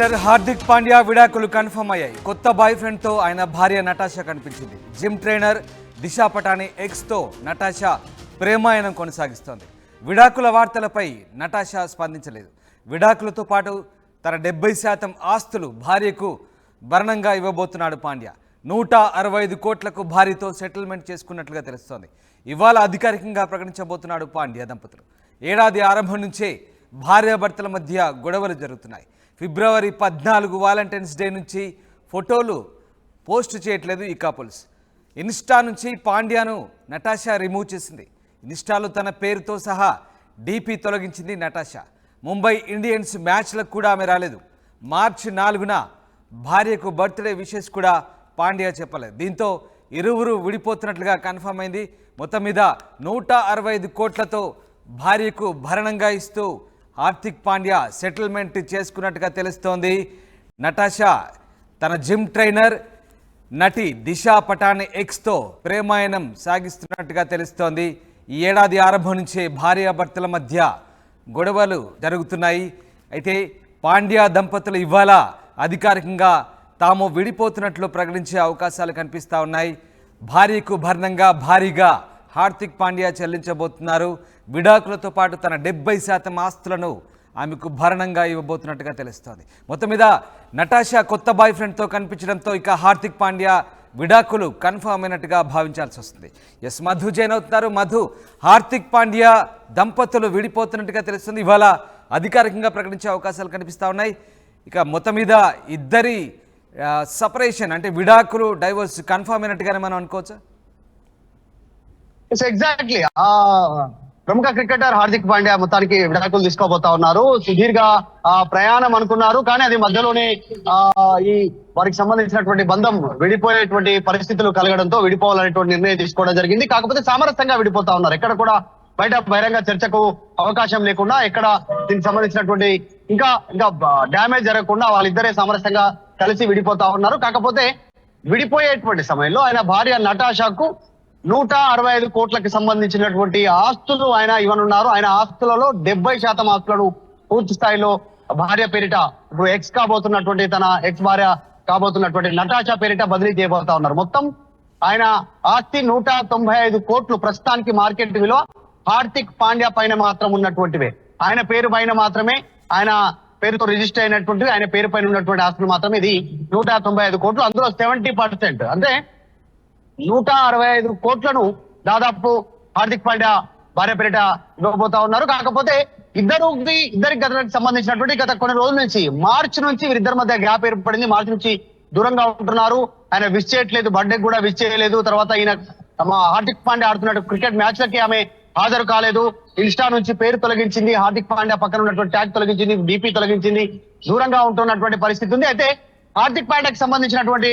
Cricketer Hardik Pandya విడాకులు confirm అయ్యాయి. కొత్త బాయ్ ఫ్రెండ్ తో ఆయన భార్య నటాషా కనిపించింది. Gym trainer Disha Patani X తో నటాషా ప్రేమాయణం కొనసాగిస్తోంది. విడాకుల వార్తలపై నటాషా స్పందించలేదు. విడాకులతో పాటు తన 70% ఆస్తులు భార్యకు భరణంగా ఇవ్వబోతున్నాడు పాండ్యా. 165 కోట్లకు భార్యతో సెటిల్మెంట్ చేసుకున్నట్లుగా తెలుస్తోంది. ఇవాళ అధికారికంగా ప్రకటించబోతున్నాడు పాండ్యా దంపతులు. ఏడాది ఆరంభం నుంచే భార్యాభర్తల మధ్య గొడవలు జరుగుతున్నాయి. ఫిబ్రవరి 14 వాలంటైన్స్ డే నుంచి ఫోటోలు పోస్ట్ చేయట్లేదు ఈ కపుల్స్. ఇన్స్టా నుంచి పాండ్యాను నటాషా రిమూవ్ చేసింది. ఇన్స్టాలో తన పేరుతో సహా డీపీ తొలగించింది నటాషా. ముంబై ఇండియన్స్ మ్యాచ్లకు కూడా ఆమె రాలేదు. మార్చి 4న భార్యకు బర్త్డే విషెస్ కూడా పాండ్యా చెప్పలేదు. దీంతో ఇరువురు విడిపోతున్నట్లుగా కన్ఫర్మ్ అయింది. మొత్తం మీద 165 కోట్లతో భార్యకు భరణంగా ఇస్తూ హార్దిక్ పాండ్యా సెటిల్మెంట్ చేసుకున్నట్టుగా తెలుస్తోంది. నటాషా తన జిమ్ ట్రైనర్ నటి దిశా పటాని ఎక్స్తో ప్రేమాయణం సాగిస్తున్నట్టుగా తెలుస్తోంది. ఈ ఏడాది ఆరంభం నుంచే భార్యాభర్తల మధ్య గొడవలు జరుగుతున్నాయి. అయితే పాండ్యా దంపతులు ఇవాళ అధికారికంగా తాము విడిపోతున్నట్లు ప్రకటించే అవకాశాలు కనిపిస్తూ ఉన్నాయి. భార్యకు భరణంగా భారీగా హార్దిక్ పాండ్యా చెల్లించబోతున్నారు. విడాకులతో పాటు తన 70% ఆస్తులను ఆమెకు భరణంగా ఇవ్వబోతున్నట్టుగా తెలుస్తోంది. మొత్తం మీద నటాషా కొత్త బాయ్ ఫ్రెండ్తో కనిపించడంతో ఇక హార్దిక్ పాండ్యా విడాకులు కన్ఫర్మ్ అయినట్టుగా భావించాల్సి వస్తుంది. ఎస్, మధు జైన్ అవుతున్నారు. మధు, హార్దిక్ పాండ్యా దంపతులు విడిపోతున్నట్టుగా తెలుస్తుంది. ఇవాళ అధికారికంగా ప్రకటించే అవకాశాలు కనిపిస్తూ ఉన్నాయి. ఇక మొత్తం మీద ఇద్దరి సపరేషన్ అంటే విడాకులు డైవోర్స్ కన్ఫర్మ్ అయినట్టుగానే మనం అనుకోవచ్చా? ఎగ్జాక్ట్లీ. ప్రముఖ క్రికెటర్ హార్దిక్ పాండ్యా మొత్తానికి విడాకులు తీసుకోబోతా ఉన్నారు. సుదీర్ఘ ప్రయాణం అనుకున్నారు, కానీ అది మధ్యలోనే ఈ వారికి సంబంధించినటువంటి బంధం విడిపోయేటువంటి పరిస్థితులు కలగడంతో విడిపోవాలనేటువంటి నిర్ణయం తీసుకోవడం జరిగింది. కాకపోతే సామరస్యంగా విడిపోతా ఉన్నారు. ఎక్కడ కూడా బయట బహిరంగ చర్చకు అవకాశం లేకుండా, ఎక్కడ దీనికి సంబంధించినటువంటి ఇంకా డ్యామేజ్ జరగకుండా వాళ్ళిద్దరే సామరస్యంగా కలిసి విడిపోతా ఉన్నారు. కాకపోతే విడిపోయేటువంటి సమయంలో ఆయన భార్య నటాషాకు 165 కోట్లకి సంబంధించినటువంటి ఆస్తులు ఆయన ఇవ్వనున్నారు. ఆయన ఆస్తులలో 70% ఆస్తులను పూర్తి స్థాయిలో భార్య పేరిట, ఇప్పుడు ఎక్స్ కాబోతున్నటువంటి తన ఎక్స్ భార్య కాబోతున్నటువంటి నటాషా పేరిట బదిలీ చేయబోతా ఉన్నారు. మొత్తం ఆయన ఆస్తి 195 కోట్లు ప్రస్తుతానికి మార్కెట్ విలువ హార్దిక్ పాండ్యా పైన మాత్రం ఉన్నటువంటివే. ఆయన పేరు పైన మాత్రమే, ఆయన పేరుతో రిజిస్టర్ అయినటువంటి ఆయన పేరు పైన ఉన్నటువంటి ఆస్తులు మాత్రమే ఇది 195 కోట్లు. అందులో 70% అంటే 165 కోట్లను దాదాపు హార్దిక్ పాండ్యా భార్య పేరిట ఇవ్వబోతా ఉన్నారు. కాకపోతే ఇద్దరికి గతకు సంబంధించినటువంటి గత కొన్ని రోజుల నుంచి, మార్చి నుంచి వీరిద్దరి మధ్య గ్యాప్ ఏర్పడింది. మార్చి నుంచి దూరంగా ఉంటున్నారు. ఆయన విష్ చేయట్లేదు, బర్త్డే కూడా విష్ చేయలేదు. తర్వాత ఈయన హార్దిక్ పాండ్యా ఆడుతున్నట్టు క్రికెట్ మ్యాచ్లకి ఆమె హాజరు కాలేదు. ఇన్స్టా నుంచి పేరు తొలగించింది, హార్దిక్ పాండ్యా పక్కన ఉన్నటువంటి ట్యాగ్ తొలగించింది, డీపీ తొలగించింది, దూరంగా ఉంటున్నటువంటి పరిస్థితి ఉంది. అయితే హార్దిక్ పాండ్యాకి సంబంధించినటువంటి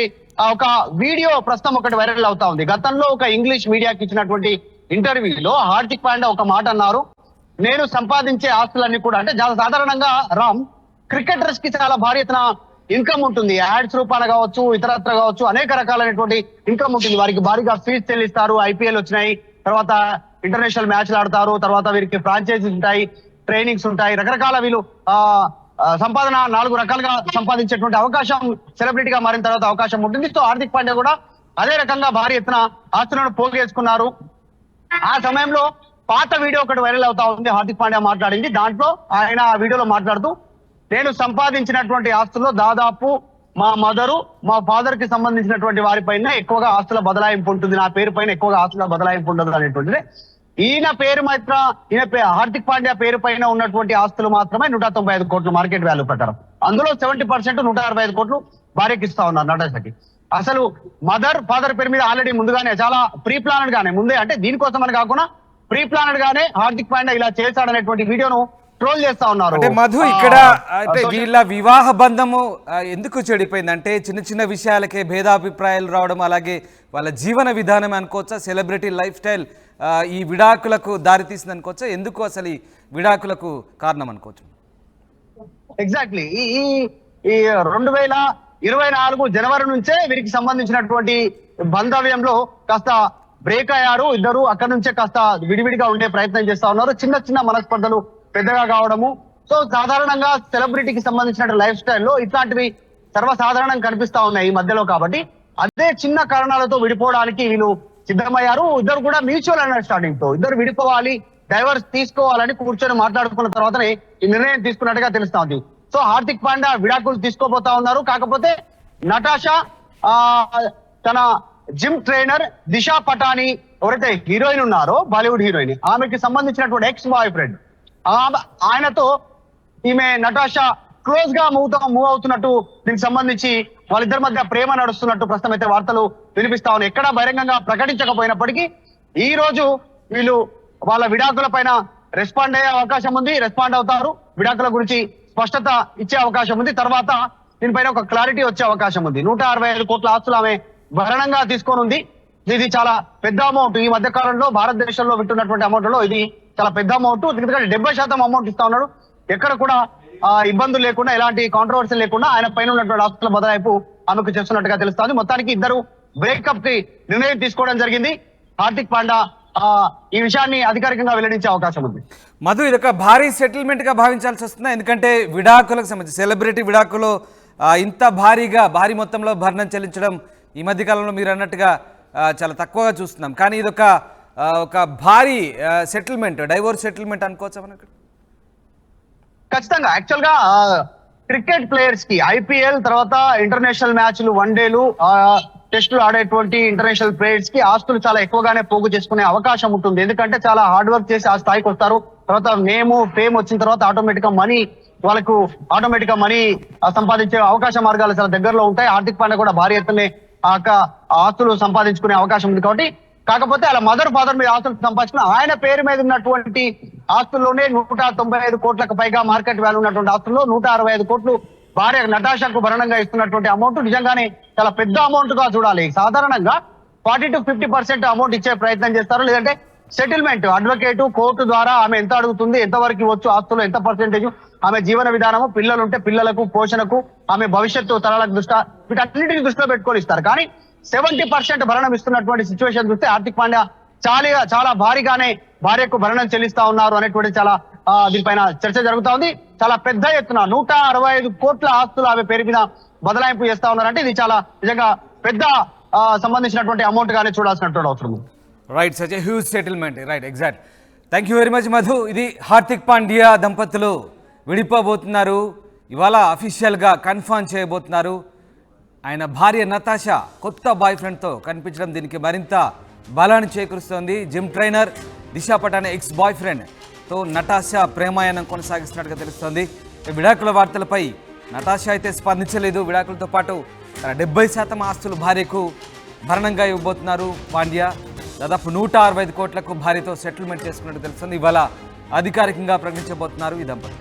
ఒక వీడియో ప్రస్తుతం ఒకటి వైరల్ అవుతా ఉంది. గతంలో ఒక ఇంగ్లీష్ మీడియాకి ఇచ్చినటువంటి ఇంటర్వ్యూలో హార్దిక్ పాండ్యా ఒక మాట అన్నారు, నేను సంపాదించే ఆస్తులన్నీ కూడా, అంటే సాధారణంగా రామ్ క్రికెటర్స్ కి చాలా భారీ ఎత్తున ఇన్కమ్ ఉంటుంది. యాడ్స్ రూపాన కావచ్చు, ఇతరత్ర కావచ్చు, అనేక రకాలైనటువంటి ఇన్కమ్ ఉంటుంది. వారికి భారీగా ఫీజు చెల్లిస్తారు. ఐపీఎల్ వచ్చినాయి, తర్వాత ఇంటర్నేషనల్ మ్యాచ్లు ఆడతారు, తర్వాత వీరికి ఫ్రాంచైజీస్ ఉంటాయి, ట్రైనింగ్స్ ఉంటాయి, రకరకాల వీళ్ళు సంపాదన 4 రకాలుగా సంపాదించేటువంటి అవకాశం, సెలబ్రిటీగా మారిన తర్వాత అవకాశం ఉంటుంది. సో హార్దిక్ పాండ్యా కూడా అదే రకంగా భారీ ఎత్తున ఆస్తులను పోగేసుకున్నారు. ఆ సమయంలో పాత వీడియో ఒకటి వైరల్ అవుతా ఉంది. హార్దిక్ పాండ్యా మాట్లాడింది. దాంట్లో ఆయన ఆ వీడియోలో మాట్లాడుతూ, నేను సంపాదించినటువంటి ఆస్తుల్లో దాదాపు మా మదరు, మా ఫాదర్ కి సంబంధించినటువంటి వారిపైన ఎక్కువగా ఆస్తుల బదలాయింపు ఉంటుంది, నా పేరు పైన ఎక్కువగా ఆస్తుల బదలాయింపు ఉండదు అనేటువంటిది. ఈయన పేరు మాత్రం, హార్దిక్ పాండ్యా పేరు పైన ఉన్నటువంటి ఆస్తులు మాత్రమే 195 కోట్లు మార్కెట్ వాల్యూ ప్రకారం. అందులో 70% 165 కోట్లు భార్యకి ఇస్తా ఉన్నారు నటాషాకి. అసలు మదర్ ఫాదర్ పేరు మీద ఆల్రెడీ ముందుగానే చాలా ప్రీ ప్లానెడ్ గానే, ముందే అంటే దీనికోసం అని కాకుండా ప్రీ ప్లానెడ్ గానే హార్దిక్ పాండ్యా ఇలా చేశాడనేటువంటి వీడియోను ట్రోల్ చేస్తా ఉన్నారు. అంటే మధు, ఇక్కడ అంటే వీళ్ళ వివాహ బంధము ఎందుకు చెడిపోయింది అంటే చిన్న చిన్న విషయాలకే భేదాభిప్రాయాలు రావడం, అలాగే వాళ్ళ జీవన విధానం అనుకోవచ్చా, సెలబ్రిటీ లైఫ్ స్టైల్ ఈ విడాకులకు దారితీసింది అనుకోవచ్చా? ఎందుకు అసలు ఈ విడాకులకు కారణం అనుకోవచ్చు? ఎగ్జాక్ట్లీ. ఈ 2024 జనవరి నుంచే వీరికి సంబంధించినటువంటి బంధవ్యంలో కాస్త బ్రేక్ అయ్యారు ఇద్దరు. అక్కడి నుంచే కాస్త విడివిడిగా ఉండే ప్రయత్నం చేస్తా ఉన్నారు. చిన్న చిన్న మనస్పర్ధలు పెద్దగా కావడము, సో సాధారణంగా సెలబ్రిటీకి సంబంధించిన లైఫ్ స్టైల్లో ఇట్లాంటివి సర్వసాధారణంగా కనిపిస్తా ఉన్నాయి ఈ మధ్యలో. కాబట్టి అదే చిన్న కారణాలతో విడిపోవడానికి వీళ్ళు సిద్ధమయ్యారు. ఇద్దరు కూడా మ్యూచువల్ అండర్స్టాండింగ్ తో ఇద్దరు విడిపోవాలి, డైవర్స్ తీసుకోవాలని కూర్చొని మాట్లాడుకున్న తర్వాతనే ఈ నిర్ణయం తీసుకున్నట్టుగా తెలుస్తా ఉంది. సో హార్దిక్ పాండ్యా విడాకులు తీసుకోబోతా ఉన్నారు. కాకపోతే నటాషా తన జిమ్ ట్రైనర్ దిశా పటాని ఎవరైతే హీరోయిన్ ఉన్నారో, బాలీవుడ్ హీరోయిన్, ఆమెకి సంబంధించినటువంటి ఎక్స్ బాయ్ ఫ్రెండ్, ఆయనతో ఈమె నటాషా క్లోజ్ గా మూవ్ అవుతున్నట్టు, దీనికి సంబంధించి వాళ్ళిద్దరి మధ్య ప్రేమ నడుస్తున్నట్టు ప్రస్తుతం అయితే వార్తలు వినిపిస్తా ఉన్నాయి. ఎక్కడా బహిరంగంగా ప్రకటించకపోయినప్పటికీ ఈ రోజు వీళ్ళు వాళ్ళ విడాకుల పైన రెస్పాండ్ అయ్యే అవకాశం ఉంది, రెస్పాండ్ అవుతారు. విడాకుల గురించి స్పష్టత ఇచ్చే అవకాశం ఉంది. తర్వాత దీనిపైన ఒక క్లారిటీ వచ్చే అవకాశం ఉంది. 165 కోట్ల ఆస్తులు ఆమె భరణంగా తీసుకొని ఉంది. ఇది చాలా పెద్ద అమౌంట్. ఈ మధ్య కాలంలో భారతదేశంలో వింటున్నటువంటి అమౌంట్ లో ఇది చాలా పెద్ద అమౌంట్. ఎందుకంటే 70% అమౌంట్ ఇస్తా ఉన్నాడు. ఎక్కడ కూడా ఇబ్బందులు లేకుండా, ఎలాంటి కాంట్రవర్సీ లేకుండా ఆయన పైన ఉన్నటువంటి ఆస్తుల బదలాయింపు ఆమెకు చేస్తున్నట్టుగా తెలుస్తుంది. మొత్తానికి ఇద్దరు బ్రేకప్ కి నిర్ణయం తీసుకోవడం జరిగింది. హార్దిక్ పాండ్యా ఈ విషయాన్ని అధికారికంగా వెల్లడించే అవకాశం ఉంది. మధు, ఇది ఒక భారీ సెటిల్మెంట్ గా భావించాల్సి వస్తుంది. ఎందుకంటే విడాకులకు సంబంధించి సెలబ్రిటీ విడాకులు ఇంత భారీ మొత్తంలో భరణం చెల్లించడం ఈ మధ్య కాలంలో మీరు అన్నట్టుగా చాలా తక్కువగా చూస్తున్నాం. కానీ ఇది ఒక భారీ సెటిల్మెంట్, డైవోర్స్ సెటిల్మెంట్ అనుకోవచ్చా మనం ఇక్కడ? ఖచ్చితంగా. యాక్చువల్ గా క్రికెట్ ప్లేయర్స్ కి ఐపీఎల్ తర్వాత ఇంటర్నేషనల్ మ్యాచ్లు, వన్డేలు, టెస్టులు ఆడేటువంటి ఇంటర్నేషనల్ ప్లేయర్స్ కి ఆస్తులు చాలా ఎక్కువగానే పోగు చేసుకునే అవకాశం ఉంటుంది. ఎందుకంటే చాలా హార్డ్ వర్క్ చేసి ఆ స్థాయికి వస్తారు. తర్వాత ఫేమ్ వచ్చిన తర్వాత ఆటోమేటిక్ గా మనీ సంపాదించే అవకాశ మార్గాలు చాలా దగ్గరలో ఉంటాయి. హార్దిక్ పాండ్యా కూడా భారీ ఎత్తునే ఆస్తులు సంపాదించుకునే అవకాశం ఉంది. కాబట్టి కాకపోతే అలా ఫాదర్ మీద ఆస్తులు సంపాదించుకుని ఆయన పేరు మీద ఉన్నటువంటి ఆస్తుల్లోనే 195 కోట్లకు పైగా మార్కెట్ వాల్యూ ఉన్నటువంటి ఆస్తుల్లో 165 కోట్లు భార్య నటాషాకు భరణంగా ఇస్తున్నటువంటి అమౌంట్ నిజంగానే చాలా పెద్ద అమౌంట్ గా చూడాలి. సాధారణంగా 40 to 50% అమౌంట్ ఇచ్చే ప్రయత్నం చేస్తారు. లేదంటే సెటిల్మెంట్, అడ్వకేట్, కోర్టు ద్వారా ఆమె ఎంత అడుగుతుంది, ఎంతవరకు ఇవ్వచ్చు, ఆస్తులు ఎంత పర్సెంటేజ్, ఆమె జీవన విధానము, పిల్లలుంటే పిల్లలకు పోషణకు, ఆమె భవిష్యత్తు తరాలకు వీటన్నిటిని దృష్టిలో పెట్టుకొని ఇస్తారు. కానీ 70% భరణం ఇస్తున్నటువంటి సిచ్యువేషన్ చూస్తే హార్దిక్ పాండ్యా చాలా భారీగానే భార్యకు భరణం చెల్లిస్తా ఉన్నారు అనేటువంటి చాలా దీనిపైన చర్చ జరుగుతా ఉంది. చాలా పెద్ద ఎత్తున 165 కోట్ల ఆస్తులు ఆమె పేరు మీద బదలాయింపు చేస్తా ఉన్నారంటే ఇది చాలా నిజంగా పెద్ద సంబంధించినటువంటి అమౌంట్ గానే చూడాల్సినటువంటి అవసరం ఉంది. Right, such a huge settlement. Right, exact. Thank you very much Madhu. ఇది హార్దిక్ పాండ్యా దంపతులు విడిపోబోతున్నారు. ఇవాళ అఫీషియల్గా కన్ఫర్మ్ చేయబోతున్నారు. ఆయన భార్య నతాషా కొత్త బాయ్ ఫ్రెండ్తో కనిపించడం దీనికి మరింత బలాన్ని చేకూరుస్తోంది. Gym trainer Disha Patani X bye ఫ్రెండ్తో నటాషా ప్రేమాయణం కొనసాగిస్తున్నట్టుగా తెలుస్తోంది. విడాకుల వార్తలపై నటాషా అయితే స్పందించలేదు. విడాకులతో పాటు 70% ఆస్తులు భార్యకు భరణంగా ఇవ్వబోతున్నారు పాండ్యా. దాదాపు 165 కోట్లకు భార్యతో సెటిల్మెంట్ చేసుకున్నట్టు తెలుస్తుంది. ఇవాళ అధికారికంగా ప్రకటించబోతున్నారు ఈ దంపతులు.